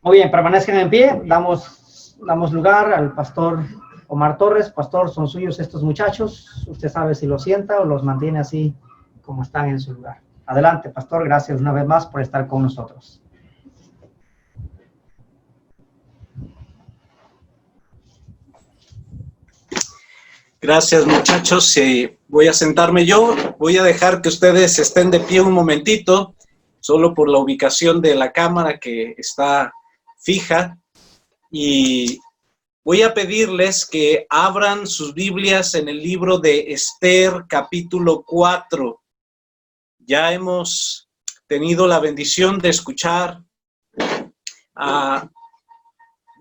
Muy bien, permanezcan en pie. Damos lugar al pastor Omar Torres. Pastor, son suyos estos muchachos. Usted sabe si los sienta o los mantiene así como están en su lugar. Adelante, pastor. Gracias una vez más por estar con nosotros. Gracias, muchachos. Voy a sentarme yo. Voy a dejar que ustedes estén de pie un momentito, solo por la ubicación de la cámara que está fija. Y voy a pedirles que abran sus Biblias en el libro de Esther, capítulo 4. Ya hemos tenido la bendición de escuchar a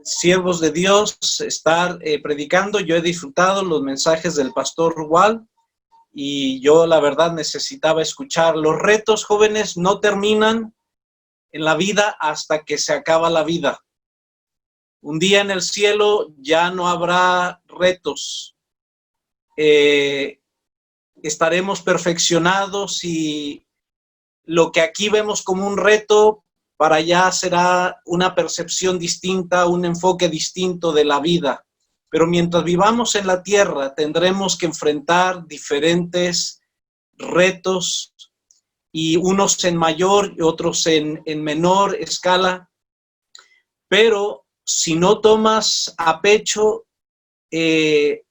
siervos de Dios estar predicando. Yo he disfrutado los mensajes del pastor Wall y yo la verdad necesitaba escuchar. Los retos, jóvenes, no terminan en la vida hasta que se acaba la vida. Un día en el cielo ya no habrá retos. Estaremos perfeccionados y lo que aquí vemos como un reto, para allá será una percepción distinta, un enfoque distinto de la vida. Pero mientras vivamos en la tierra, tendremos que enfrentar diferentes retos, y unos en mayor y otros en menor escala. Pero si no tomas a pecho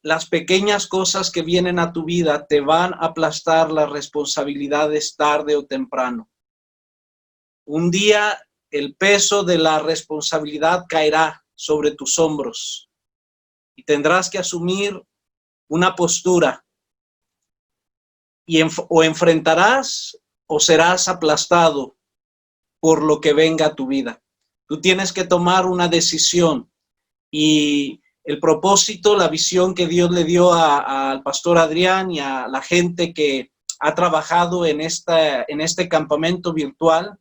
las pequeñas cosas que vienen a tu vida, te van a aplastar las responsabilidades tarde o temprano. Un día el peso de la responsabilidad caerá sobre tus hombros y tendrás que asumir una postura y o enfrentarás o serás aplastado por lo que venga a tu vida. Tú tienes que tomar una decisión, y el propósito, la visión que Dios le dio al pastor Adrián y a la gente que ha trabajado en este campamento virtual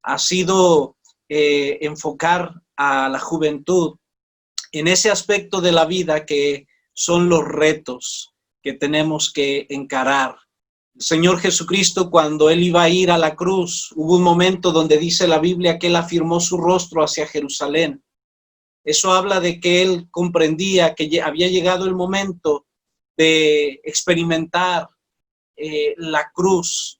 ha sido enfocar a la juventud en ese aspecto de la vida que son los retos que tenemos que encarar. El Señor Jesucristo, cuando Él iba a ir a la cruz, hubo un momento donde dice la Biblia que Él afirmó su rostro hacia Jerusalén. Eso habla de que Él comprendía que había llegado el momento de experimentar la cruz,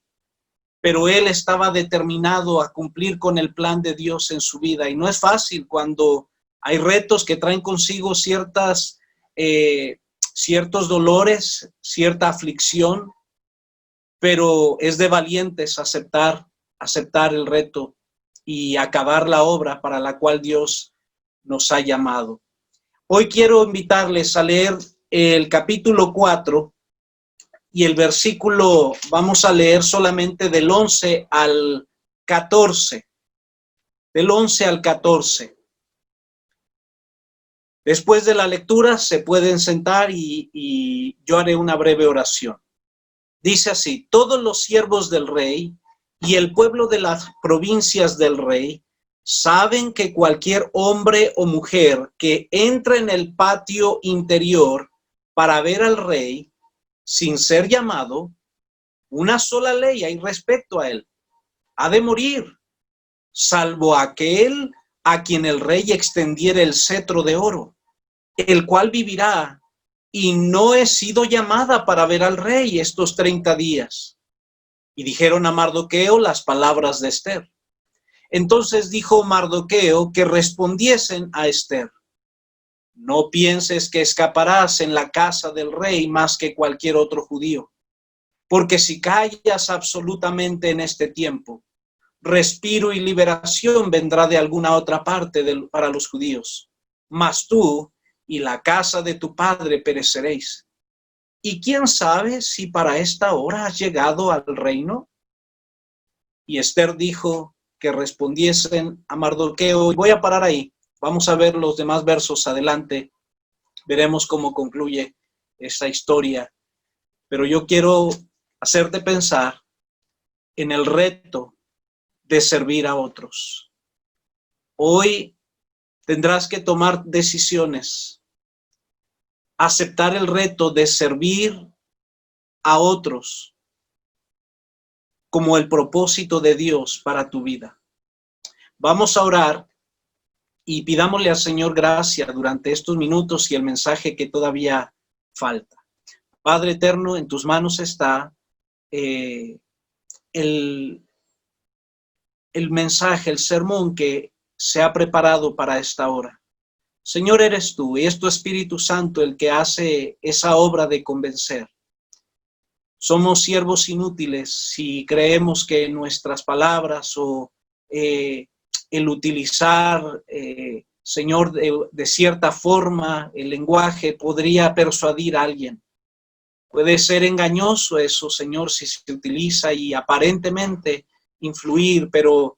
pero Él estaba determinado a cumplir con el plan de Dios en su vida. Y no es fácil cuando hay retos que traen consigo ciertos dolores, cierta aflicción, pero es de valientes aceptar el reto y acabar la obra para la cual Dios nos ha llamado. Hoy quiero invitarles a leer el capítulo 4 y el versículo, vamos a leer solamente del 11 al 14. Del 11 al 14. Después de la lectura se pueden sentar y yo haré una breve oración. Dice así: todos los siervos del rey y el pueblo de las provincias del rey saben que cualquier hombre o mujer que entre en el patio interior para ver al rey sin ser llamado, una sola ley hay respecto a él: ha de morir, salvo aquel a quien el rey extendiera el cetro de oro, el cual vivirá. Y no he sido llamada para ver al rey estos 30 días. Y dijeron a Mardoqueo las palabras de Esther. Entonces dijo Mardoqueo que respondiesen a Esther: no pienses que escaparás en la casa del rey más que cualquier otro judío, porque si callas absolutamente en este tiempo, respiro y liberación vendrá de alguna otra parte para los judíos. Mas tú y la casa de tu padre pereceréis. ¿Y quién sabe si para esta hora has llegado al reino? Y Esther dijo que respondiesen a Mardoqueo. Voy a parar ahí. Vamos a ver los demás versos adelante. Veremos cómo concluye esta historia. Pero yo quiero hacerte pensar en el reto de servir a otros. Hoy tendrás que tomar decisiones, aceptar el reto de servir a otros como el propósito de Dios para tu vida. Vamos a orar y pidámosle al Señor gracia durante estos minutos y el mensaje que todavía falta. Padre eterno, en tus manos está el mensaje, el sermón que se ha preparado para esta hora. Señor, eres tú y es tu Espíritu Santo el que hace esa obra de convencer. Somos siervos inútiles si creemos que nuestras palabras o el utilizar, Señor, de cierta forma el lenguaje podría persuadir a alguien. Puede ser engañoso eso, Señor, si se utiliza y aparentemente influir, pero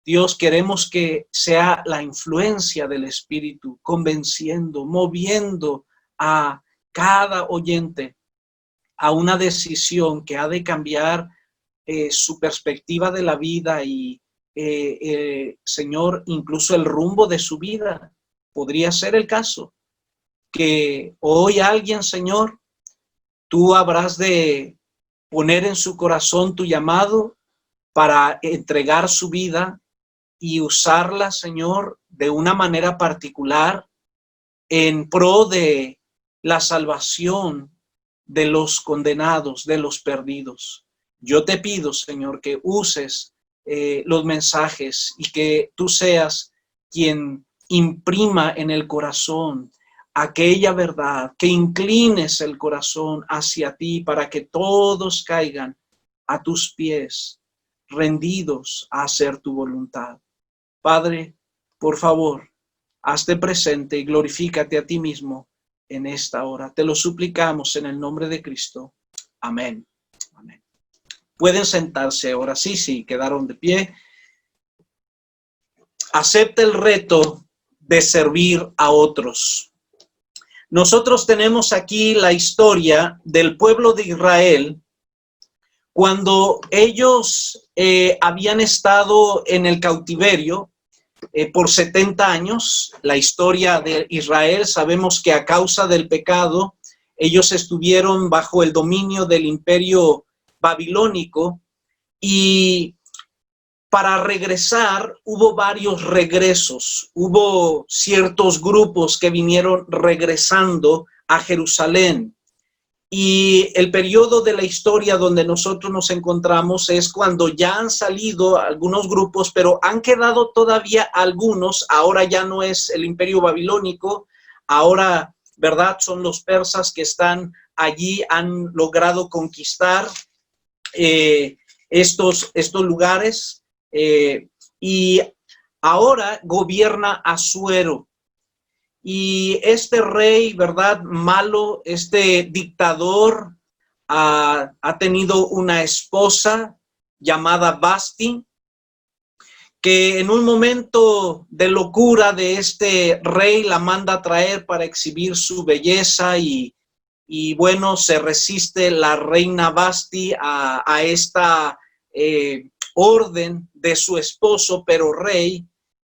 Dios, queremos que sea la influencia del Espíritu convenciendo, moviendo a cada oyente a una decisión que ha de cambiar su perspectiva de la vida y, Señor, incluso el rumbo de su vida. Podría ser el caso que hoy alguien, Señor, tú habrás de poner en su corazón tu llamado para entregar su vida y usarla, Señor, de una manera particular en pro de la salvación de los condenados, de los perdidos. Yo te pido, Señor, que uses los mensajes y que tú seas quien imprima en el corazón aquella verdad, que inclines el corazón hacia ti para que todos caigan a tus pies, rendidos a hacer tu voluntad. Padre, por favor, hazte presente y glorifícate a ti mismo en esta hora. Te lo suplicamos en el nombre de Cristo. Amén. Amén. Pueden sentarse ahora. Sí, quedaron de pie. Acepta el reto de servir a otros. Nosotros tenemos aquí la historia del pueblo de Israel cuando ellos habían estado en el cautiverio por 70 años. La historia de Israel, sabemos que a causa del pecado, ellos estuvieron bajo el dominio del imperio babilónico y para regresar hubo varios regresos, hubo ciertos grupos que vinieron regresando a Jerusalén. Y el periodo de la historia donde nosotros nos encontramos es cuando ya han salido algunos grupos, pero han quedado todavía algunos. Ahora ya no es el imperio babilónico, ahora, ¿verdad? Son los persas que están allí, han logrado conquistar estos lugares y ahora gobierna Asuero. Y este rey, ¿verdad? Malo, este dictador, ha tenido una esposa llamada Vasti, que en un momento de locura de este rey la manda a traer para exhibir su belleza y bueno, se resiste la reina Vasti a esta orden de su esposo, pero rey,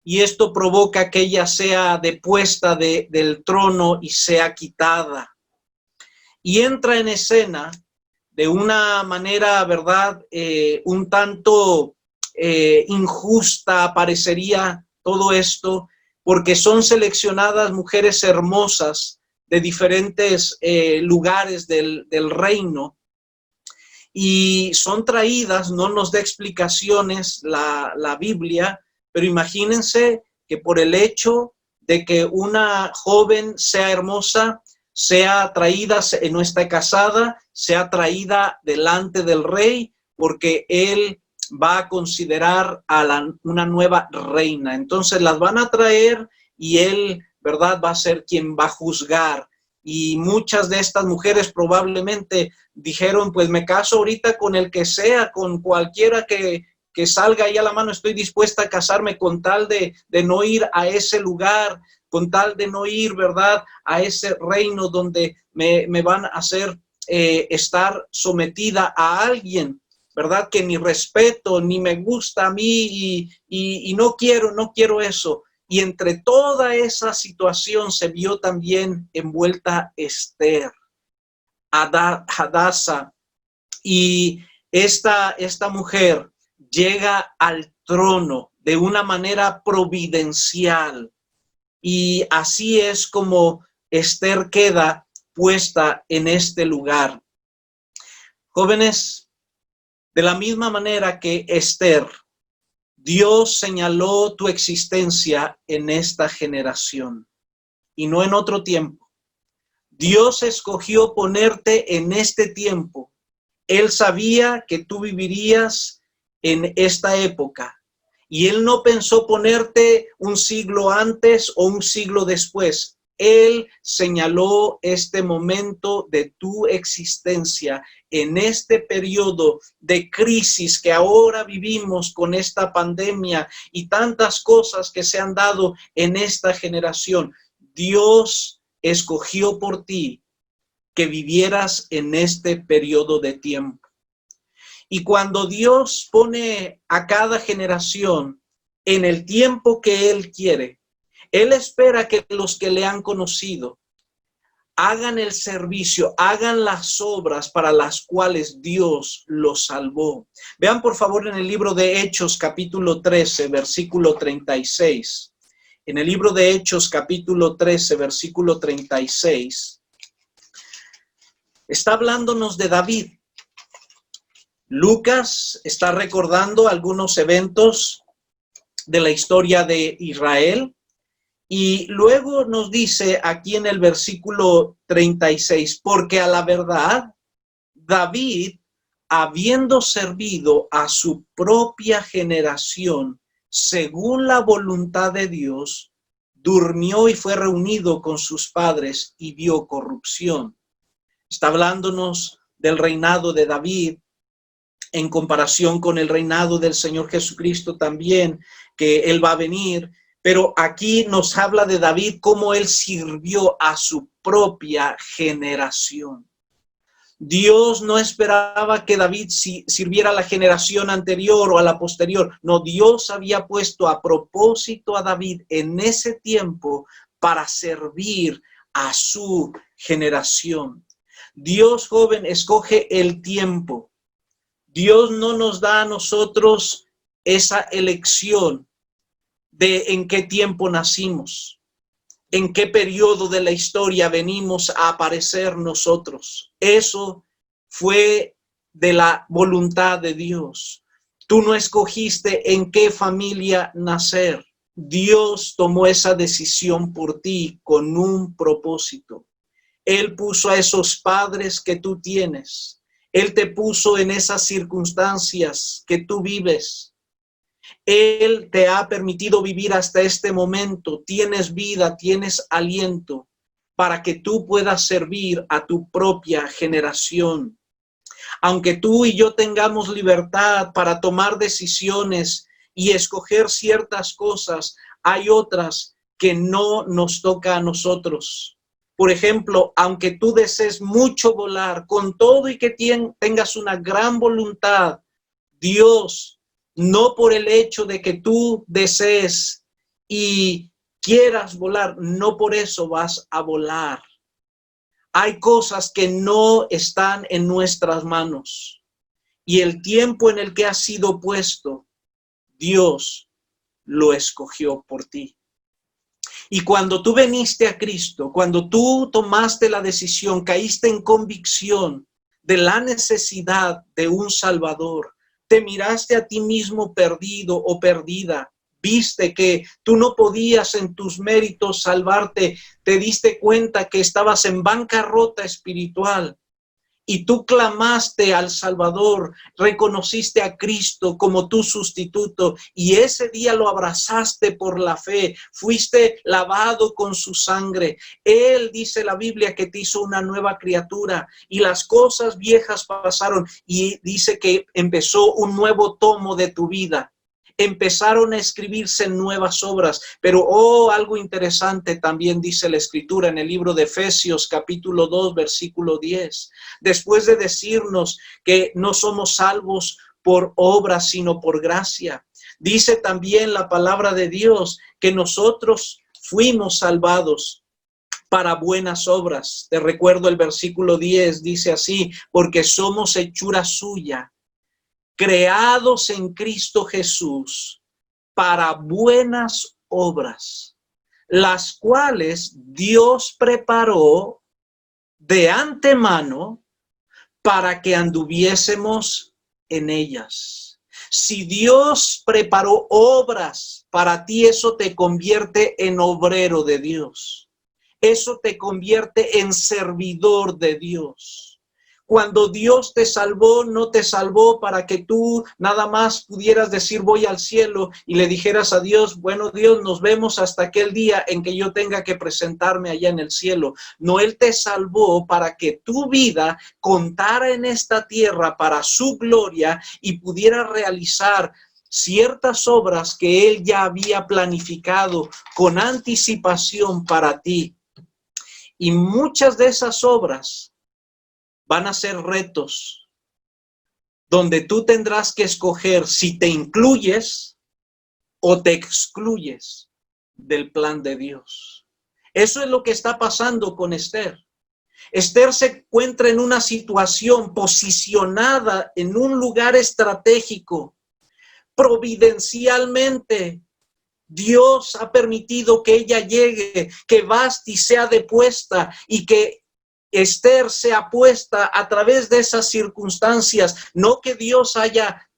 y esto provoca que ella sea depuesta del trono y sea quitada. Y entra en escena de una manera, ¿verdad? Un tanto injusta parecería todo esto, porque son seleccionadas mujeres hermosas de diferentes lugares del reino y son traídas, no nos da explicaciones la Biblia, pero imagínense que por el hecho de que una joven sea hermosa, sea traída, no está casada, sea traída delante del rey, porque él va a considerar a una nueva reina. Entonces las van a traer y él, ¿verdad?, va a ser quien va a juzgar. Y muchas de estas mujeres probablemente dijeron, pues me caso ahorita con el que sea, con cualquiera que salga ahí a la mano, estoy dispuesta a casarme con tal de no ir a ese lugar, con tal de no ir, ¿verdad?, a ese reino donde me van a hacer estar sometida a alguien, ¿verdad?, que ni respeto, ni me gusta a mí y no quiero eso. Y entre toda esa situación se vio también envuelta Esther, Hadassah, y esta mujer llega al trono de una manera providencial. Y así es como Esther queda puesta en este lugar. Jóvenes, de la misma manera que Esther, Dios señaló tu existencia en esta generación y no en otro tiempo. Dios escogió ponerte en este tiempo. Él sabía que tú vivirías en esta época y Él no pensó ponerte un siglo antes o un siglo después. Él señaló este momento de tu existencia en este periodo de crisis que ahora vivimos con esta pandemia y tantas cosas que se han dado en esta generación. Dios escogió por ti que vivieras en este periodo de tiempo. Y cuando Dios pone a cada generación en el tiempo que Él quiere, Él espera que los que le han conocido hagan el servicio, hagan las obras para las cuales Dios los salvó. Vean por favor en el libro de Hechos capítulo 13, versículo 36. En el libro de Hechos capítulo 13, versículo 36. Está hablándonos de David. Lucas está recordando algunos eventos de la historia de Israel y luego nos dice aquí en el versículo 36, porque a la verdad, David, habiendo servido a su propia generación según la voluntad de Dios, durmió y fue reunido con sus padres y vio corrupción. Está hablándonos del reinado de David en comparación con el reinado del Señor Jesucristo también, que Él va a venir. Pero aquí nos habla de David cómo Él sirvió a su propia generación. Dios no esperaba que David sirviera a la generación anterior o a la posterior. No, Dios había puesto a propósito a David en ese tiempo para servir a su generación. Dios, joven, escoge el tiempo. Dios no nos da a nosotros esa elección de en qué tiempo nacimos, en qué periodo de la historia venimos a aparecer nosotros. Eso fue de la voluntad de Dios. Tú no escogiste en qué familia nacer. Dios tomó esa decisión por ti con un propósito. Él puso a esos padres que tú tienes. Él te puso en esas circunstancias que tú vives. Él te ha permitido vivir hasta este momento. Tienes vida, tienes aliento para que tú puedas servir a tu propia generación. Aunque tú y yo tengamos libertad para tomar decisiones y escoger ciertas cosas, hay otras que no nos toca a nosotros. Por ejemplo, aunque tú desees mucho volar, con todo y que tengas una gran voluntad, Dios, no por el hecho de que tú desees y quieras volar, no por eso vas a volar. Hay cosas que no están en nuestras manos y el tiempo en el que has sido puesto, Dios lo escogió por ti. Y cuando tú viniste a Cristo, cuando tú tomaste la decisión, caíste en convicción de la necesidad de un Salvador, te miraste a ti mismo perdido o perdida, viste que tú no podías en tus méritos salvarte, te diste cuenta que estabas en bancarrota espiritual. Y tú clamaste al Salvador, reconociste a Cristo como tu sustituto y ese día lo abrazaste por la fe, fuiste lavado con su sangre. Él, dice la Biblia, que te hizo una nueva criatura y las cosas viejas pasaron y dice que empezó un nuevo tomo de tu vida. Empezaron a escribirse nuevas obras, pero algo interesante también dice la Escritura en el libro de Efesios capítulo 2 versículo 10. Después de decirnos que no somos salvos por obras sino por gracia, dice también la palabra de Dios que nosotros fuimos salvados para buenas obras. Te recuerdo el versículo 10, dice así, porque somos hechura suya, creados en Cristo Jesús para buenas obras, las cuales Dios preparó de antemano para que anduviésemos en ellas. Si Dios preparó obras para ti, eso te convierte en obrero de Dios. Eso te convierte en servidor de Dios. Cuando Dios te salvó, no te salvó para que tú nada más pudieras decir voy al cielo y le dijeras a Dios, bueno Dios, nos vemos hasta aquel día en que yo tenga que presentarme allá en el cielo. No, Él te salvó para que tu vida contara en esta tierra para su gloria y pudiera realizar ciertas obras que Él ya había planificado con anticipación para ti. Y muchas de esas obras van a ser retos donde tú tendrás que escoger si te incluyes o te excluyes del plan de Dios. Eso es lo que está pasando con Esther. Esther se encuentra en una situación posicionada en un lugar estratégico. Providencialmente, Dios ha permitido que ella llegue, que Vasti sea depuesta y que Esther sea puesta a través de esas circunstancias. No que Dios haya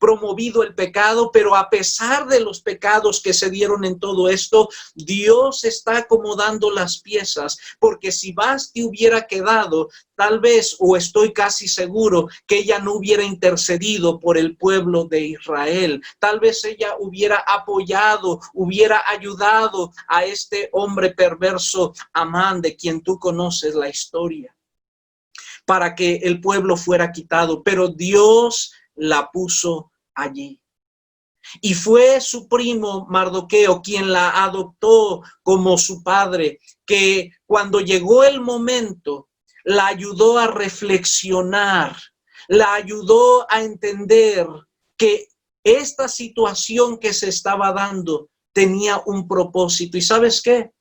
promovido el pecado, pero a pesar de los pecados que se dieron en todo esto, Dios está acomodando las piezas, porque si Vasti hubiera quedado, tal vez, o estoy casi seguro, que ella no hubiera intercedido por el pueblo de Israel. Tal vez ella hubiera apoyado, hubiera ayudado a este hombre perverso, Amán, de quien tú conoces la historia, para que el pueblo fuera quitado, pero Dios la puso allí. Y fue su primo Mardoqueo quien la adoptó como su padre, que cuando llegó el momento, la ayudó a reflexionar, la ayudó a entender que esta situación que se estaba dando tenía un propósito. ¿Y sabes qué?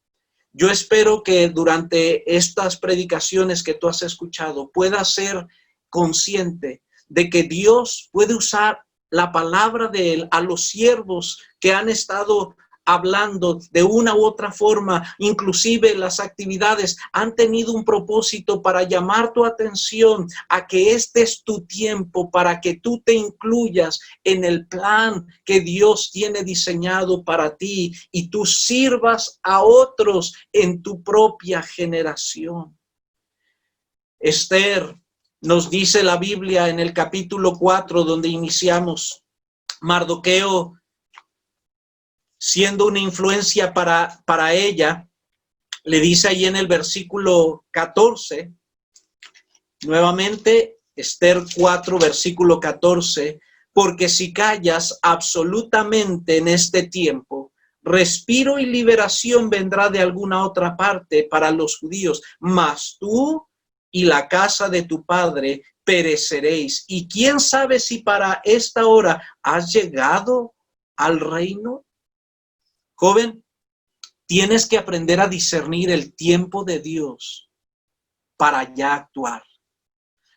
Yo espero que durante estas predicaciones que tú has escuchado puedas ser consciente de que Dios puede usar la palabra de Él a los siervos que han estado hablando de una u otra forma. Inclusive las actividades han tenido un propósito para llamar tu atención a que este es tu tiempo, para que tú te incluyas en el plan que Dios tiene diseñado para ti y tú sirvas a otros en tu propia generación. Esther, nos dice la Biblia en el capítulo 4, donde iniciamos, Mardoqueo, siendo una influencia para ella, le dice ahí en el versículo 14, nuevamente, Esther 4, versículo 14, porque si callas absolutamente en este tiempo, respiro y liberación vendrá de alguna otra parte para los judíos, mas tú y la casa de tu padre pereceréis. Y quién sabe si para esta hora has llegado al reino. Joven, tienes que aprender a discernir el tiempo de Dios para ya actuar.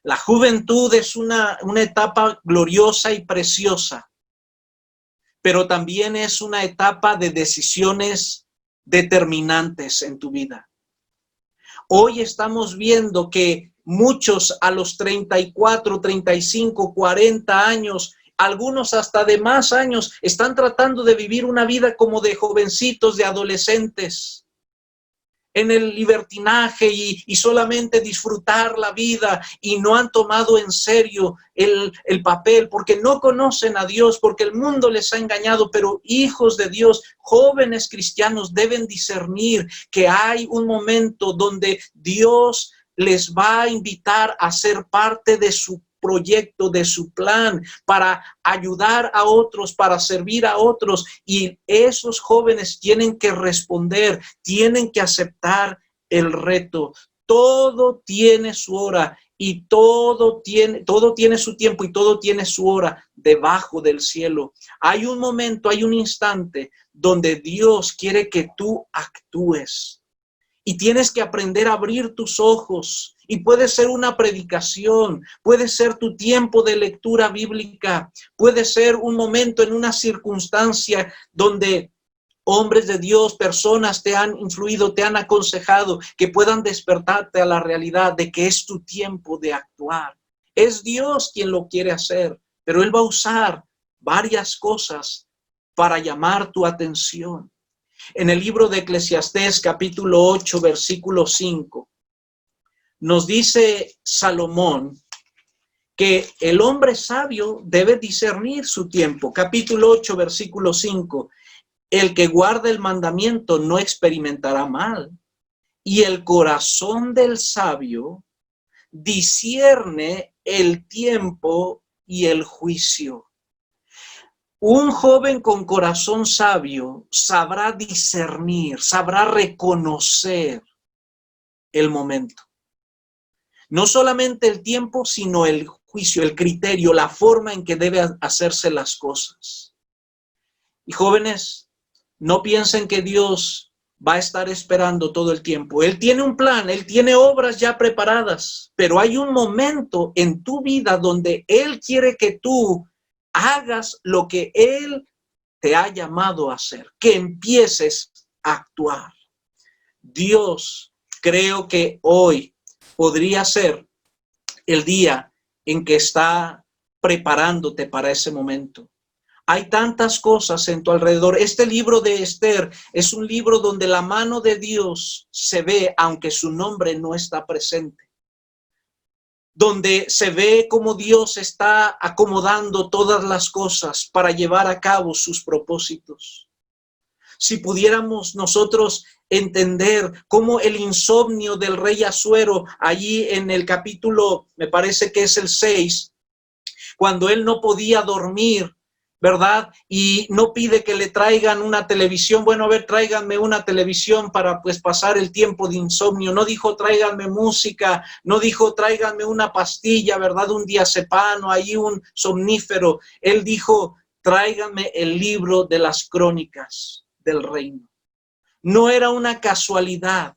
La juventud es una etapa gloriosa y preciosa, pero también es una etapa de decisiones determinantes en tu vida. Hoy estamos viendo que muchos a los 34, 35, 40 años, algunos hasta de más años, están tratando de vivir una vida como de jovencitos, de adolescentes, en el libertinaje y solamente disfrutar la vida, y no han tomado en serio el papel, porque no conocen a Dios, porque el mundo les ha engañado. Pero hijos de Dios, jóvenes cristianos, deben discernir que hay un momento donde Dios les va a invitar a ser parte de su proyecto, de su plan, para ayudar a otros, para servir a otros, y esos jóvenes tienen que responder, tienen que aceptar el reto. Todo tiene su hora y todo tiene su tiempo y todo tiene su hora debajo del cielo. Hay un momento, hay un instante donde Dios quiere que tú actúes. Y tienes que aprender a abrir tus ojos. Y puede ser una predicación, puede ser tu tiempo de lectura bíblica, puede ser un momento en una circunstancia donde Hombres de Dios, personas te han influido, te han aconsejado que puedan despertarte a la realidad de que es tu tiempo de actuar. Es Dios quien lo quiere hacer, pero Él va a usar varias cosas para llamar tu atención. En el libro de Eclesiastés, capítulo 8, versículo 5, nos dice Salomón que el hombre sabio debe discernir su tiempo. Capítulo 8, versículo 5. El que guarda el mandamiento no experimentará mal, y el corazón del sabio discierne el tiempo y el juicio. Un joven con corazón sabio sabrá discernir, sabrá reconocer el momento. No solamente el tiempo, sino el juicio, el criterio, la forma en que deben hacerse las cosas. Y jóvenes, no piensen que Dios va a estar esperando todo el tiempo. Él tiene un plan, Él tiene obras ya preparadas, pero hay un momento en tu vida donde Él quiere que tú hagas lo que Él te ha llamado a hacer, que empieces a actuar. Dios, creo que hoy podría ser el día en que está preparándote para ese momento. Hay tantas cosas en tu alrededor. Este libro de Esther es un libro donde la mano de Dios se ve, aunque su nombre no está presente. Donde se ve cómo Dios está acomodando todas las cosas para llevar a cabo sus propósitos. Si pudiéramos nosotros entender cómo el insomnio del rey Asuero, allí en el capítulo, me parece que es el 6, cuando él no podía dormir, ¿verdad? Y no pide que le traigan una televisión. Bueno, a ver, tráiganme una televisión para pues pasar el tiempo de insomnio. No dijo tráiganme música, no dijo tráiganme una pastilla, ¿verdad? Un diazepano, ahí un somnífero. Él dijo tráiganme el libro de las crónicas del reino. No era una casualidad,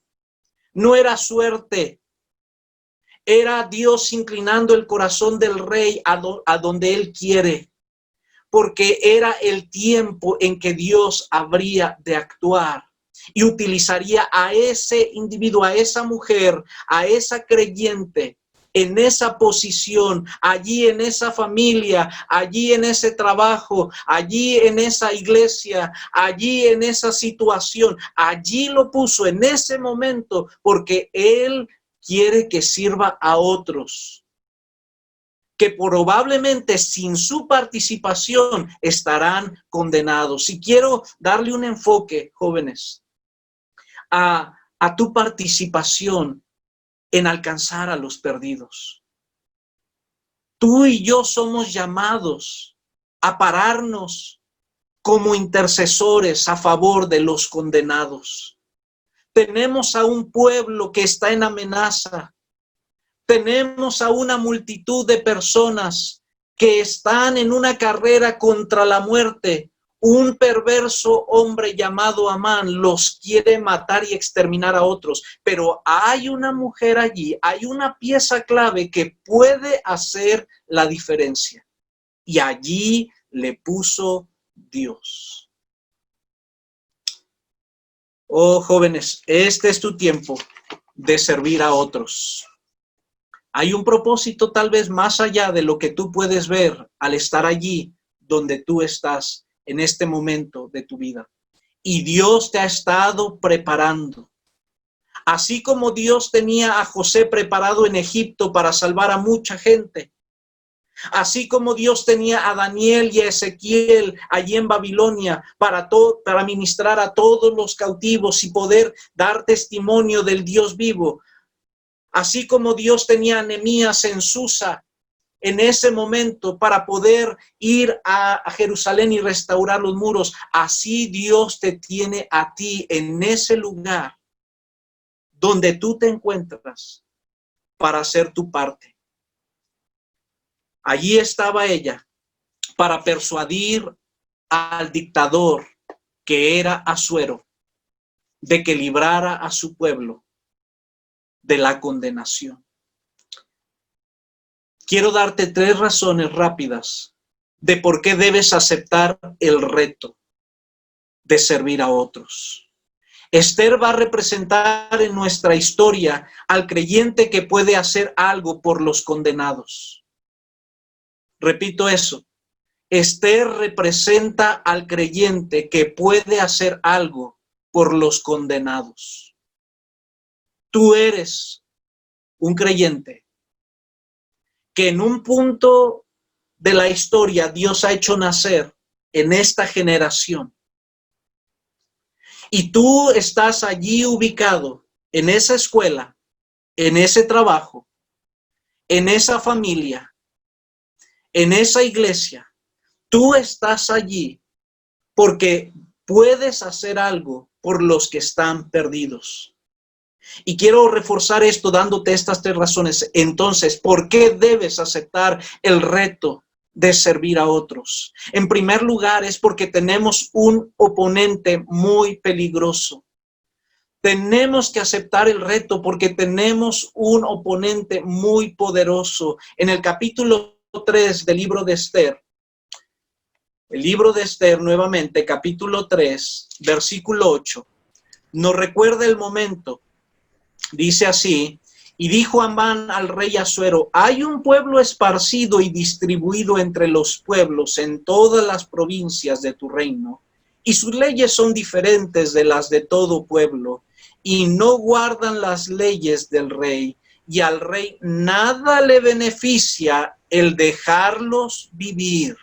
no era suerte. Era Dios inclinando el corazón del rey a donde él quiere, porque era el tiempo en que Dios habría de actuar y utilizaría a ese individuo, a esa mujer, a esa creyente, en esa posición, allí en esa familia, allí en ese trabajo, allí en esa iglesia, allí en esa situación. Allí lo puso en ese momento porque Él quiere que sirva a otros, que probablemente sin su participación estarán condenados. Y quiero darle un enfoque, jóvenes, a tu participación en alcanzar a los perdidos. Tú y yo somos llamados a pararnos como intercesores a favor de los condenados. Tenemos a un pueblo que está en amenaza. Tenemos a una multitud de personas que están en una carrera contra la muerte. Un perverso hombre llamado Amán los quiere matar y exterminar a otros. Pero hay una mujer allí, hay una pieza clave que puede hacer la diferencia. Y allí le puso Dios. Oh, jóvenes, este es tu tiempo de servir a otros. Hay un propósito tal vez más allá de lo que tú puedes ver al estar allí donde tú estás en este momento de tu vida. Y Dios te ha estado preparando. Así como Dios tenía a José preparado en Egipto para salvar a mucha gente. Así como Dios tenía a Daniel y a Ezequiel allí en Babilonia para ministrar a todos los cautivos y poder dar testimonio del Dios vivo. Así como Dios tenía a Nehemías en Susa en ese momento para poder ir a Jerusalén y restaurar los muros, así Dios te tiene a ti en ese lugar donde tú te encuentras para hacer tu parte. Allí estaba ella para persuadir al dictador que era Asuero de que librara a su pueblo de la condenación. Quiero darte 3 razones rápidas de por qué debes aceptar el reto de servir a otros. Esther va a representar en nuestra historia al creyente que puede hacer algo por los condenados. Repito eso. Esther representa al creyente que puede hacer algo por los condenados. Tú eres un creyente que en un punto de la historia Dios ha hecho nacer en esta generación. Y tú estás allí ubicado, en esa escuela, en ese trabajo, en esa familia, en esa iglesia. Tú estás allí porque puedes hacer algo por los que están perdidos. Y quiero reforzar esto dándote estas 3 razones. Entonces, ¿por qué debes aceptar el reto de servir a otros? En primer lugar, es porque tenemos un oponente muy peligroso. Tenemos que aceptar el reto porque tenemos un oponente muy poderoso. En el capítulo 3 del libro de Esther, el libro de Esther nuevamente, capítulo 3, versículo 8, nos recuerda el momento. Dice así: y dijo Amán al rey Asuero: hay un pueblo esparcido y distribuido entre los pueblos en todas las provincias de tu reino, y sus leyes son diferentes de las de todo pueblo, y no guardan las leyes del rey, y al rey nada le beneficia el dejarlos vivir.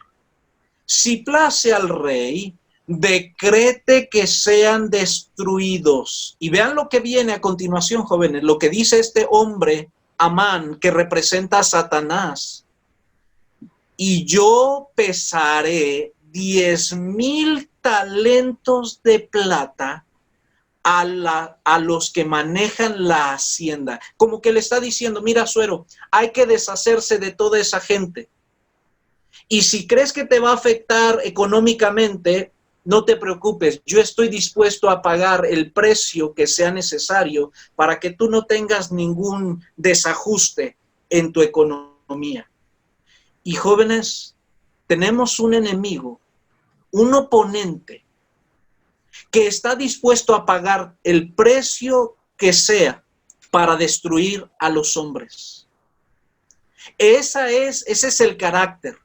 Si place al rey, decrete que sean destruidos. Y vean lo que viene a continuación, jóvenes, lo que dice este hombre, Amán, que representa a Satanás. Y yo pesaré 10,000 talentos de plata a los que manejan la hacienda. Como que le está diciendo: mira, Asuero, hay que deshacerse de toda esa gente. Y si crees que te va a afectar económicamente, no te preocupes, yo estoy dispuesto a pagar el precio que sea necesario para que tú no tengas ningún desajuste en tu economía. Y jóvenes, tenemos un enemigo, un oponente, que está dispuesto a pagar el precio que sea para destruir a los hombres. Ese es el carácter.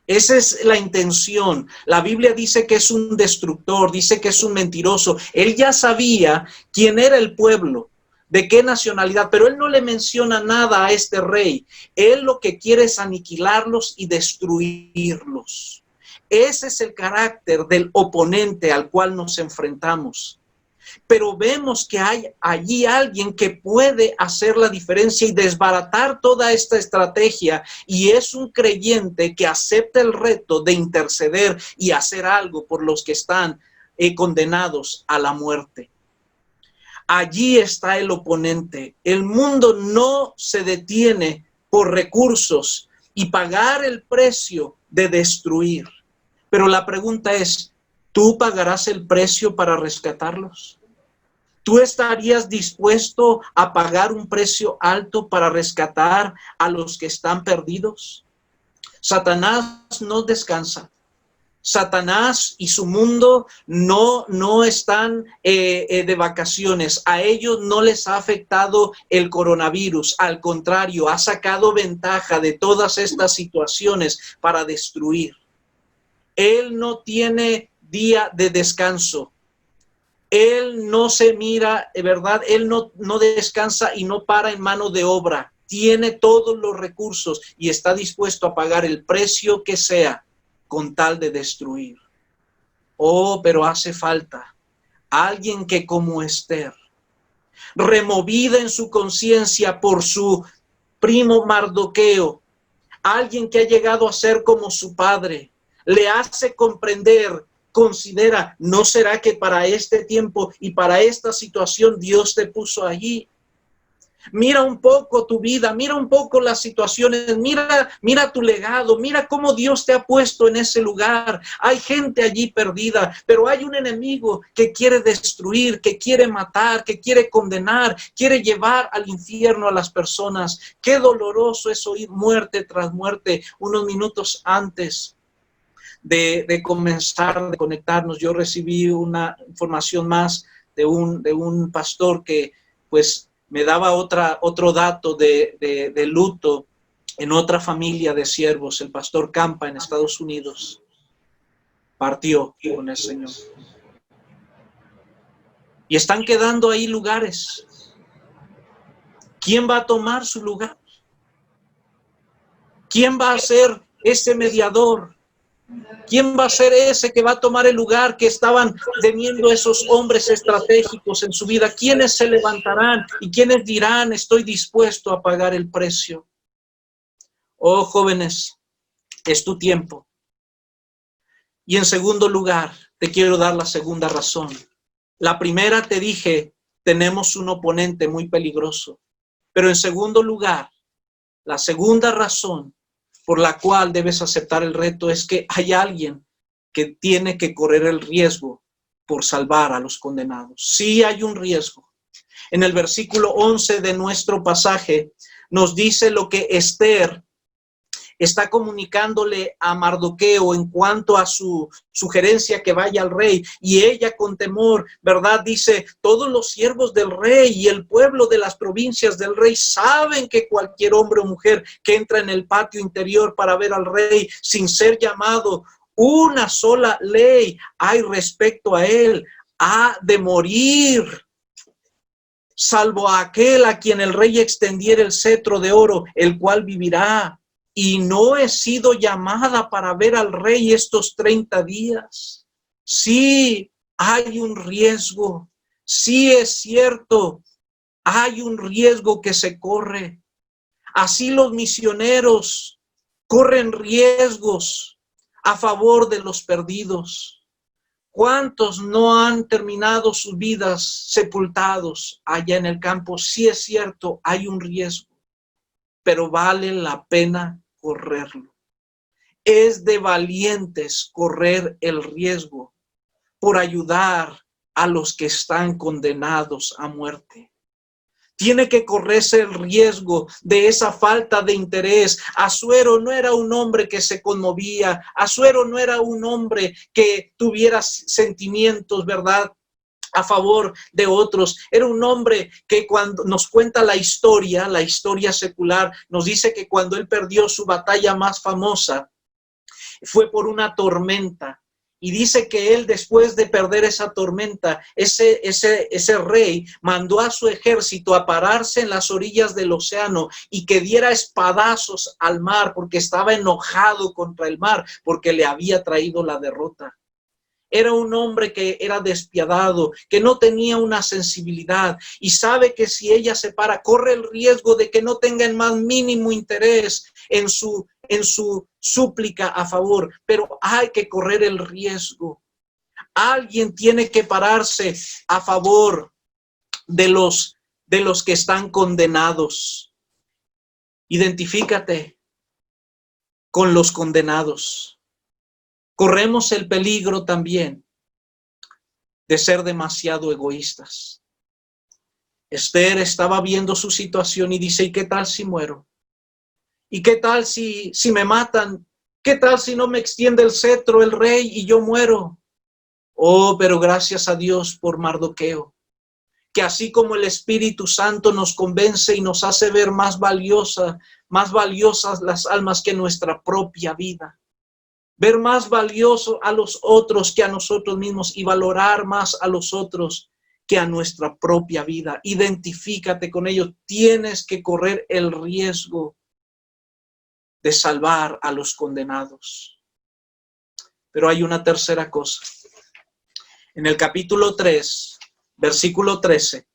Esa es la intención. La Biblia dice que es un destructor, dice que es un mentiroso. Él ya sabía quién era el pueblo, de qué nacionalidad, pero él no le menciona nada a este rey. Él lo que quiere es aniquilarlos y destruirlos. Ese es el carácter del oponente al cual nos enfrentamos. Pero vemos que hay allí alguien que puede hacer la diferencia y desbaratar toda esta estrategia, y es un creyente que acepta el reto de interceder y hacer algo por los que están condenados a la muerte. Allí está el oponente. El mundo no se detiene por recursos y pagar el precio de destruir. Pero la pregunta es, ¿tú pagarás el precio para rescatarlos? ¿Tú estarías dispuesto a pagar un precio alto para rescatar a los que están perdidos? Satanás no descansa. Satanás y su mundo no están de vacaciones. A ellos no les ha afectado el coronavirus. Al contrario, ha sacado ventaja de todas estas situaciones para destruir. Él no tiene día de descanso. Él no se mira, ¿verdad? Él no descansa y no para en mano de obra. Tiene todos los recursos y está dispuesto a pagar el precio que sea con tal de destruir. Oh, pero hace falta alguien que, como Esther, removida en su conciencia por su primo Mardoqueo, alguien que ha llegado a ser como su padre, le hace comprender, considera, ¿no será que para este tiempo y para esta situación Dios te puso allí? Mira un poco tu vida, mira un poco las situaciones, mira tu legado, mira cómo Dios te ha puesto en ese lugar. Hay gente allí perdida, pero hay un enemigo que quiere destruir, que quiere matar, que quiere condenar, quiere llevar al infierno a las personas. Qué doloroso es oír muerte tras muerte unos minutos antes de comenzar, de conectarnos, yo recibí una información más de un pastor que pues me daba otro dato de luto en otra familia de siervos. El pastor Campa en Estados Unidos partió con el Señor. Y están quedando ahí lugares. ¿Quién va a tomar su lugar? ¿Quién va a ser ese mediador? ¿Quién va a ser ese que va a tomar el lugar que estaban teniendo esos hombres estratégicos en su vida? ¿Quiénes se levantarán y quiénes dirán, estoy dispuesto a pagar el precio? Oh, jóvenes, es tu tiempo. Y en segundo lugar, te quiero dar la segunda razón. La primera te dije, tenemos un oponente muy peligroso. Pero en segundo lugar, la segunda razón por la cual debes aceptar el reto es que hay alguien que tiene que correr el riesgo por salvar a los condenados. Sí hay un riesgo. En el versículo 11 de nuestro pasaje nos dice lo que Esther está comunicándole a Mardoqueo en cuanto a su sugerencia que vaya al rey, y ella con temor, ¿verdad? Dice, todos los siervos del rey y el pueblo de las provincias del rey saben que cualquier hombre o mujer que entra en el patio interior para ver al rey sin ser llamado, una sola ley hay respecto a él, ha de morir, salvo a aquel a quien el rey extendiera el cetro de oro, el cual vivirá. Y no he sido llamada para ver al rey estos 30 días. Sí, hay un riesgo. Sí, es cierto, hay un riesgo que se corre. Así los misioneros corren riesgos a favor de los perdidos. ¿Cuántos no han terminado sus vidas sepultados allá en el campo? Sí, es cierto, hay un riesgo, pero vale la pena correrlo. Es de valientes correr el riesgo por ayudar a los que están condenados a muerte. Tiene que correrse el riesgo de esa falta de interés. Asuero no era un hombre que se conmovía. Asuero no era un hombre que tuviera sentimientos, ¿verdad?, a favor de otros. Era un hombre que, cuando nos cuenta la historia secular, nos dice que cuando él perdió su batalla más famosa, fue por una tormenta. Y dice que él, después de perder esa tormenta, ese rey mandó a su ejército a pararse en las orillas del océano y que diera espadazos al mar, porque estaba enojado contra el mar, porque le había traído la derrota. Era un hombre que era despiadado, que no tenía una sensibilidad, y sabe que si ella se para, corre el riesgo de que no tenga el más mínimo interés en su súplica a favor, pero hay que correr el riesgo. Alguien tiene que pararse a favor de los que están condenados. Identifícate con los condenados. Corremos el peligro también de ser demasiado egoístas. Esther estaba viendo su situación y dice, ¿y qué tal si muero? ¿Y qué tal si me matan? ¿Qué tal si no me extiende el cetro el rey y yo muero? Oh, pero gracias a Dios por Mardoqueo, que así como el Espíritu Santo nos convence y nos hace ver más valiosas las almas que nuestra propia vida. Ver más valioso a los otros que a nosotros mismos y valorar más a los otros que a nuestra propia vida. Identifícate con ellos. Tienes que correr el riesgo de salvar a los condenados. Pero hay una tercera cosa. En el capítulo 3, versículo 13,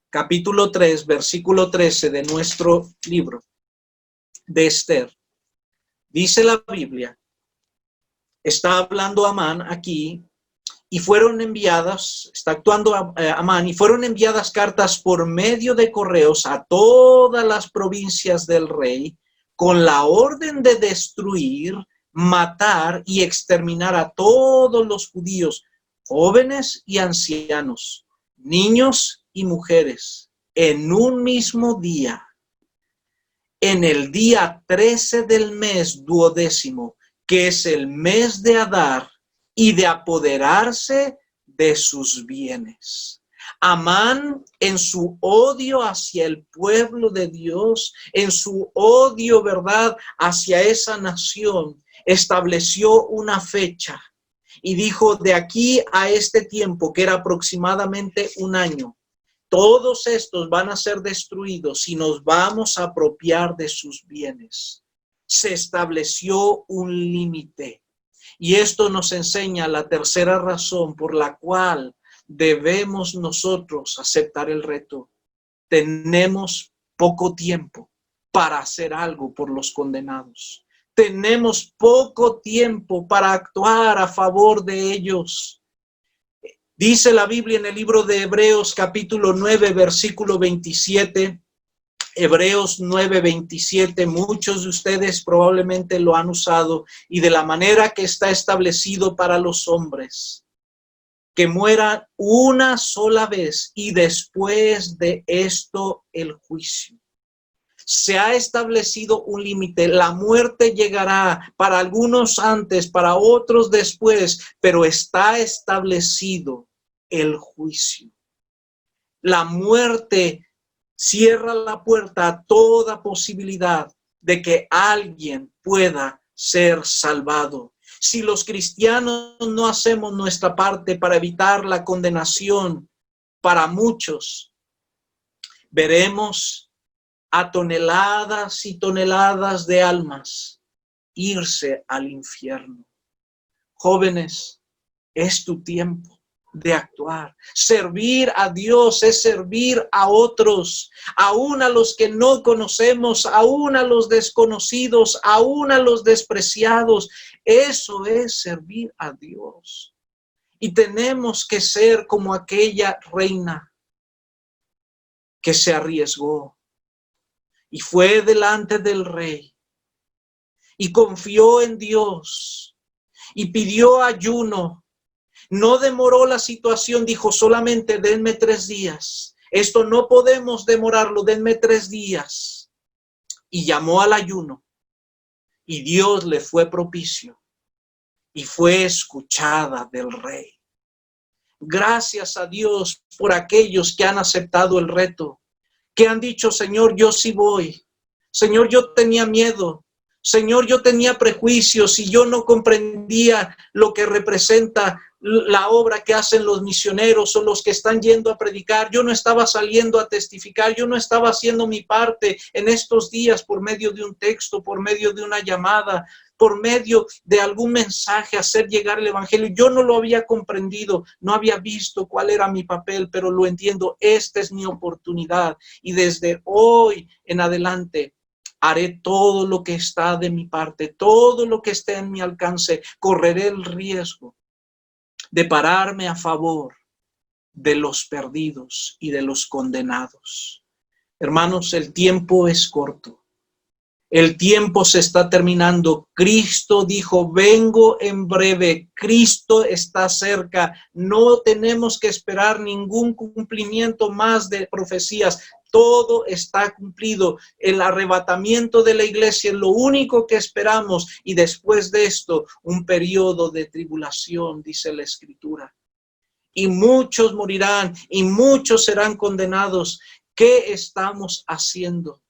capítulo 3, versículo 13 de nuestro libro de Esther, dice la Biblia, está hablando Amán aquí, y fueron enviadas, está actuando Amán, y fueron enviadas cartas por medio de correos a todas las provincias del rey, con la orden de destruir, matar y exterminar a todos los judíos, jóvenes y ancianos, niños y mujeres, en un mismo día, en el día 13 del mes 12º, que es el mes de Adar, y de apoderarse de sus bienes. Amán, en su odio hacia el pueblo de Dios, en su odio, ¿verdad?, hacia esa nación, estableció una fecha y dijo: de aquí a este tiempo, que era aproximadamente un año, todos estos van a ser destruidos y nos vamos a apropiar de sus bienes. Se estableció un límite. Y esto nos enseña la tercera razón por la cual debemos nosotros aceptar el reto. Tenemos poco tiempo para hacer algo por los condenados. Tenemos poco tiempo para actuar a favor de ellos. Dice la Biblia en el libro de Hebreos capítulo 9, versículo 27. Hebreos 9:27, muchos de ustedes probablemente lo han usado, y de la manera que está establecido para los hombres, que mueran una sola vez y después de esto el juicio. Se ha establecido un límite. La muerte llegará para algunos antes, para otros después, pero está establecido el juicio. La muerte cierra la puerta a toda posibilidad de que alguien pueda ser salvado. Si los cristianos no hacemos nuestra parte para evitar la condenación para muchos, veremos a toneladas y toneladas de almas irse al infierno. Jóvenes, es tu tiempo de actuar. Servir a Dios es servir a otros, aún a los que no conocemos, aún a los desconocidos, aún a los despreciados. Eso es servir a Dios. Y tenemos que ser como aquella reina que se arriesgó y fue delante del rey y confió en Dios y pidió ayuno. No demoró la situación, dijo: solamente denme 3 días. Esto no podemos demorarlo, denme 3 días. Y llamó al ayuno. Y Dios le fue propicio. Y fue escuchada del rey. Gracias a Dios por aquellos que han aceptado el reto. Que han dicho: Señor, yo sí voy. Señor, yo tenía miedo. Señor, yo tenía prejuicios y yo no comprendía lo que representa la obra que hacen los misioneros o los que están yendo a predicar. Yo no estaba saliendo a testificar, yo no estaba haciendo mi parte en estos días por medio de un texto, por medio de una llamada, por medio de algún mensaje, hacer llegar el evangelio. Yo no lo había comprendido, no había visto cuál era mi papel, pero lo entiendo. Esta es mi oportunidad y desde hoy en adelante haré todo lo que está de mi parte, todo lo que esté en mi alcance. Correré el riesgo de pararme a favor de los perdidos y de los condenados. Hermanos, el tiempo es corto. El tiempo se está terminando. Cristo dijo: vengo en breve. Cristo está cerca. No tenemos que esperar ningún cumplimiento más de profecías. Todo está cumplido. El arrebatamiento de la iglesia es lo único que esperamos. Y después de esto, un periodo de tribulación, dice la Escritura. Y muchos morirán y muchos serán condenados. ¿Qué estamos haciendo?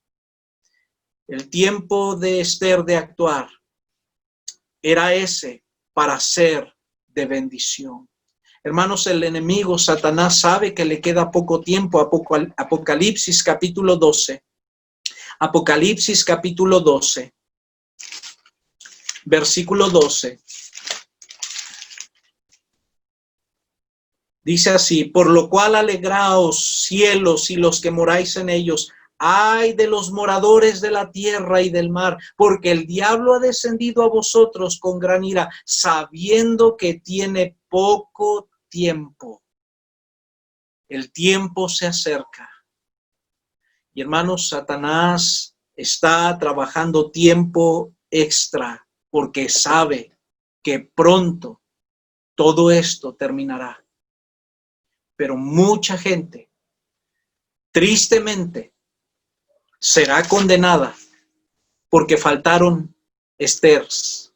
El tiempo de Esther de actuar era ese, para ser de bendición. Hermanos, el enemigo, Satanás, sabe que le queda poco tiempo. Apocalipsis capítulo 12. Apocalipsis capítulo 12. Versículo 12. Dice así: por lo cual alegraos, cielos, y los que moráis en ellos. Ay de los moradores de la tierra y del mar, porque el diablo ha descendido a vosotros con gran ira, sabiendo que tiene poco tiempo. El tiempo se acerca. Y hermanos, Satanás está trabajando tiempo extra, porque sabe que pronto todo esto terminará. Pero mucha gente, tristemente, será condenada porque faltaron Esters,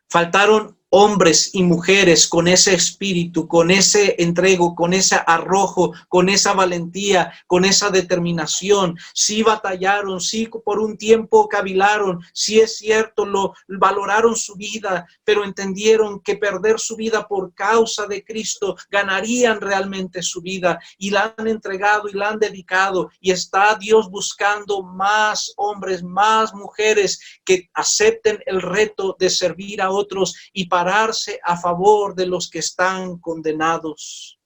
Faltaron hombres y mujeres con ese espíritu, con ese entrego, con ese arrojo, con esa valentía, con esa determinación. Sí batallaron, sí por un tiempo cavilaron, sí es cierto, valoraron su vida, pero entendieron que perder su vida por causa de Cristo ganarían realmente su vida, y la han entregado y la han dedicado, y está Dios buscando más hombres, más mujeres que acepten el reto de servir a otros y pararse a favor de los que están condenados.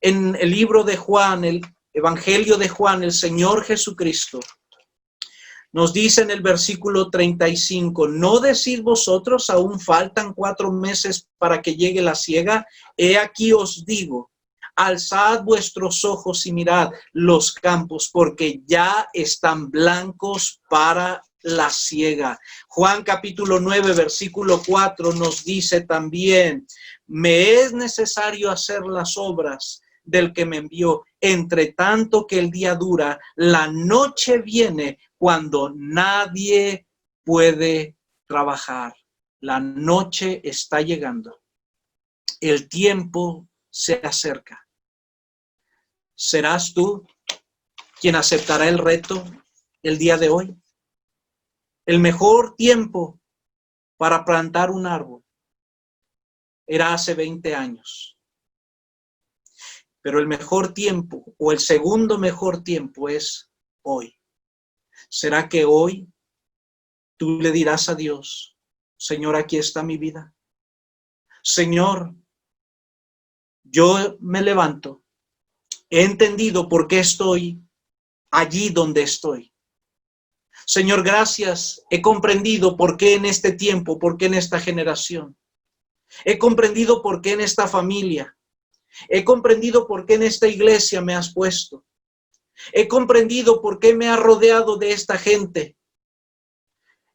En el libro de Juan, el Evangelio de Juan, el Señor Jesucristo nos dice en el versículo 35, ¿no decís vosotros, aún faltan 4 meses para que llegue la siega? He aquí os digo, alzad vuestros ojos y mirad los campos, porque ya están blancos para la siega. Juan capítulo 9, versículo 4 nos dice también, me es necesario hacer las obras del que me envió, entre tanto que el día dura, la noche viene cuando nadie puede trabajar. La noche está llegando. El tiempo se acerca. ¿Serás tú quien aceptará el reto el día de hoy? El mejor tiempo para plantar un árbol era hace 20 años. Pero el mejor tiempo, o el segundo mejor tiempo, es hoy. ¿Será que hoy tú le dirás a Dios, Señor, aquí está mi vida? Señor, yo me levanto. He entendido por qué estoy allí donde estoy. Señor, gracias. He comprendido por qué en este tiempo, por qué en esta generación. He comprendido por qué en esta familia. He comprendido por qué en esta iglesia me has puesto. He comprendido por qué me has rodeado de esta gente.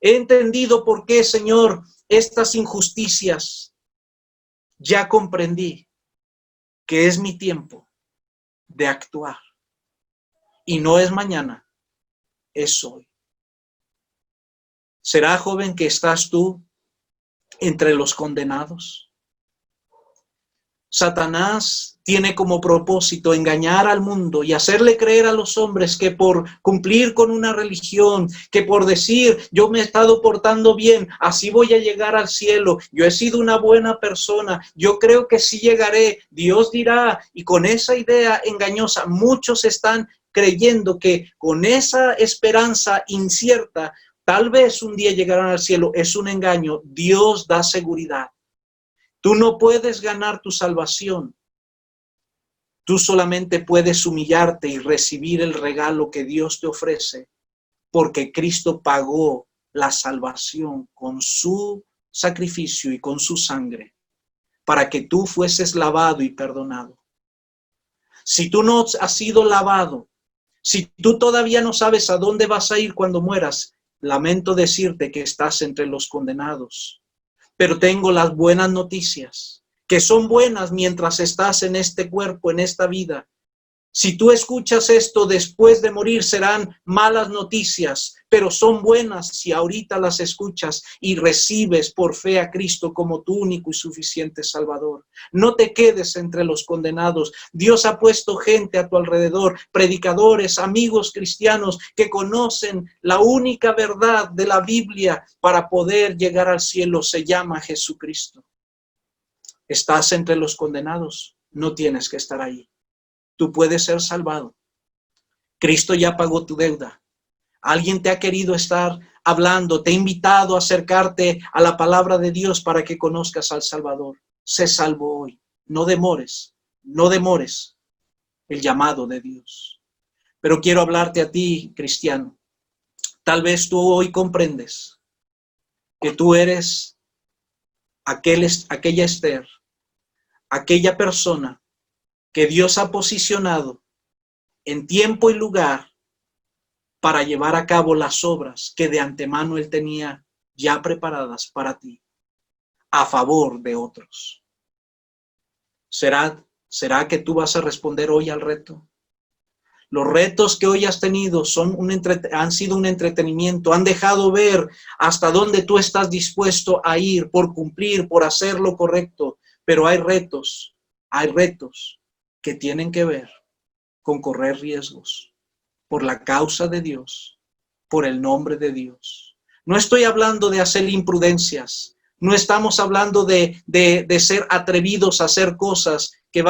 He entendido por qué, Señor, estas injusticias. Ya comprendí que es mi tiempo de actuar. Y no es mañana, es hoy. ¿Será, joven, que estás tú entre los condenados? Satanás tiene como propósito engañar al mundo y hacerle creer a los hombres que por cumplir con una religión, que por decir yo me he estado portando bien, así voy a llegar al cielo, yo he sido una buena persona, yo creo que sí llegaré, Dios dirá, y con esa idea engañosa muchos están creyendo que con esa esperanza incierta tal vez un día llegarán al cielo. Es un engaño. Dios da seguridad. Tú no puedes ganar tu salvación. Tú solamente puedes humillarte y recibir el regalo que Dios te ofrece, porque Cristo pagó la salvación con su sacrificio y con su sangre, para que tú fueses lavado y perdonado. Si tú no has sido lavado, si tú todavía no sabes a dónde vas a ir cuando mueras, lamento decirte que estás entre los condenados. Pero tengo las buenas noticias, que son buenas mientras estás en este cuerpo, en esta vida. Si tú escuchas esto después de morir, serán malas noticias, pero son buenas si ahorita las escuchas y recibes por fe a Cristo como tu único y suficiente Salvador. No te quedes entre los condenados. Dios ha puesto gente a tu alrededor, predicadores, amigos cristianos que conocen la única verdad de la Biblia para poder llegar al cielo. Se llama Jesucristo. ¿Estás entre los condenados? No tienes que estar ahí. Tú puedes ser salvado. Cristo ya pagó tu deuda. Alguien te ha querido estar hablando, te ha invitado a acercarte a la palabra de Dios para que conozcas al Salvador. Sé salvo hoy. No demores, no demores el llamado de Dios. Pero quiero hablarte a ti, cristiano. Tal vez tú hoy comprendes que tú eres aquella Esther, aquella persona que Dios ha posicionado en tiempo y lugar para llevar a cabo las obras que de antemano Él tenía ya preparadas para ti, a favor de otros. ¿Será que tú vas a responder hoy al reto? Los retos que hoy has tenido han sido un entretenimiento, han dejado ver hasta dónde tú estás dispuesto a ir por cumplir, por hacer lo correcto. Pero hay retos que tienen que ver con correr riesgos por la causa de Dios, por el nombre de Dios. No estoy hablando de hacer imprudencias, no estamos hablando de ser atrevidos a hacer cosas que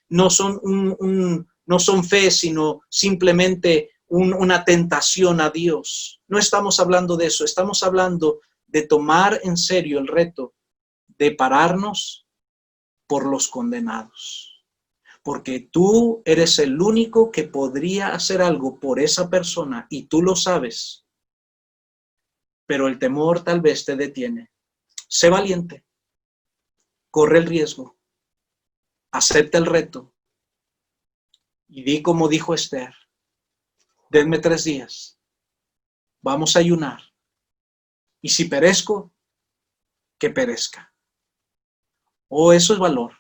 no son fe, sino simplemente una tentación a Dios. No estamos hablando de eso, estamos hablando de tomar en serio el reto de pararnos por los condenados. Porque tú eres el único que podría hacer algo por esa persona y tú lo sabes. Pero el temor tal vez te detiene. Sé valiente. Corre el riesgo. Acepta el reto. Y di como dijo Esther. Denme 3 días. Vamos a ayunar. Y si perezco, que perezca. Oh, eso es valor.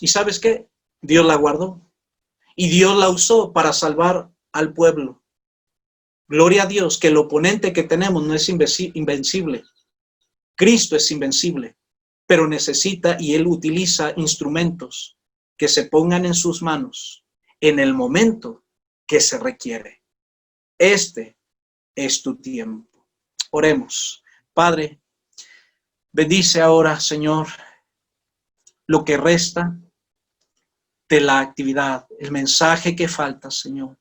¿Y sabes qué? Dios la guardó. Y Dios la usó para salvar al pueblo. Gloria a Dios que el oponente que tenemos no es invencible. Cristo es invencible, pero necesita y Él utiliza instrumentos que se pongan en sus manos en el momento que se requiere. Este es tu tiempo. Oremos. Padre, bendice ahora, Señor, lo que resta de la actividad, el mensaje que falta, Señor.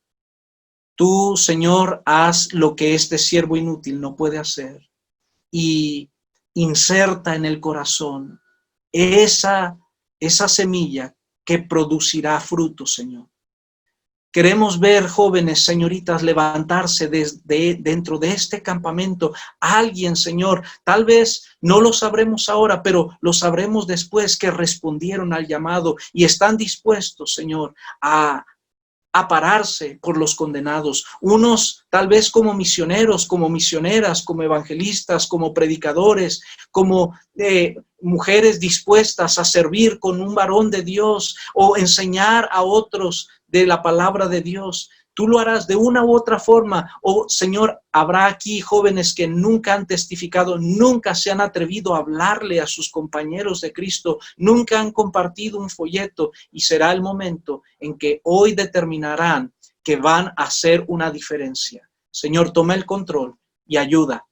Tú, Señor, haz lo que este siervo inútil no puede hacer y inserta en el corazón esa semilla que producirá fruto, Señor. Queremos ver jóvenes, señoritas, levantarse dentro de este campamento. Alguien, Señor, tal vez no lo sabremos ahora, pero lo sabremos después, que respondieron al llamado y están dispuestos, Señor, a pararse por los condenados. Unos tal vez como misioneros, como misioneras, como evangelistas, como predicadores, como mujeres dispuestas a servir con un varón de Dios o enseñar a otros de la palabra de Dios. Tú lo harás de una u otra forma. Oh, Señor, habrá aquí jóvenes que nunca han testificado, nunca se han atrevido a hablarle a sus compañeros de Cristo, nunca han compartido un folleto, y será el momento en que hoy determinarán que van a hacer una diferencia. Señor, toma el control y ayuda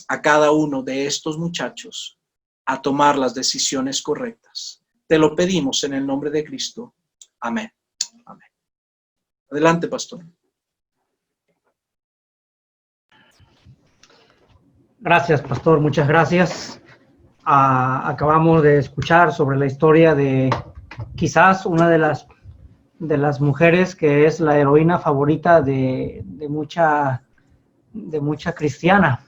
a cada uno de estos muchachos a tomar las decisiones correctas. Te lo pedimos en el nombre de Cristo. Amén. Amén. Adelante, pastor. Gracias, pastor. Muchas gracias. Acabamos de escuchar sobre la historia de quizás una de las mujeres que es la heroína favorita de mucha cristiana.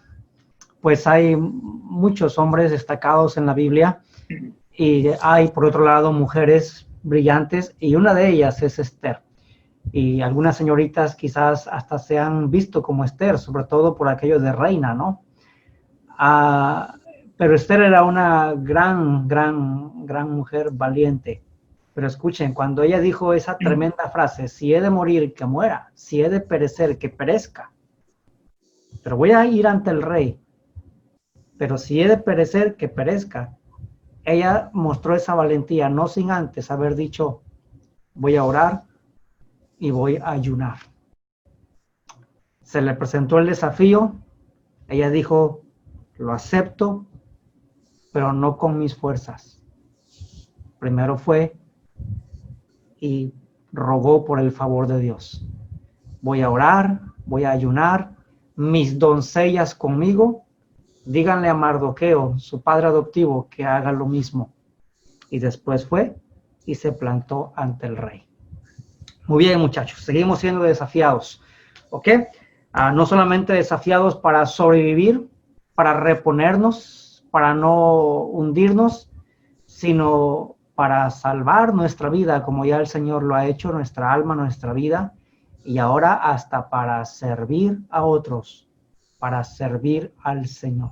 Pues hay muchos hombres destacados en la Biblia y hay, por otro lado, mujeres brillantes, y una de ellas es Esther. Y algunas señoritas quizás hasta se han visto como Esther, sobre todo por aquello de reina, ¿no? Pero Esther era una gran mujer valiente. Pero escuchen, cuando ella dijo esa tremenda frase: si he de morir, que muera; si he de perecer, que perezca. Pero voy a ir ante el rey. Pero si he de perecer, que perezca. Ella mostró esa valentía, no sin antes haber dicho: voy a orar y voy a ayunar. Se le presentó el desafío. Ella dijo: lo acepto, pero no con mis fuerzas. Primero fue y rogó por el favor de Dios. Voy a orar, voy a ayunar, mis doncellas conmigo, díganle a Mardoqueo, su padre adoptivo, que haga lo mismo. Y después fue y se plantó ante el rey. Muy bien, muchachos, seguimos siendo desafiados, ¿ok? No solamente desafiados para sobrevivir, para reponernos, para no hundirnos, sino para salvar nuestra vida, como ya el Señor lo ha hecho, nuestra alma, nuestra vida, y ahora hasta para servir a otros, para servir al Señor.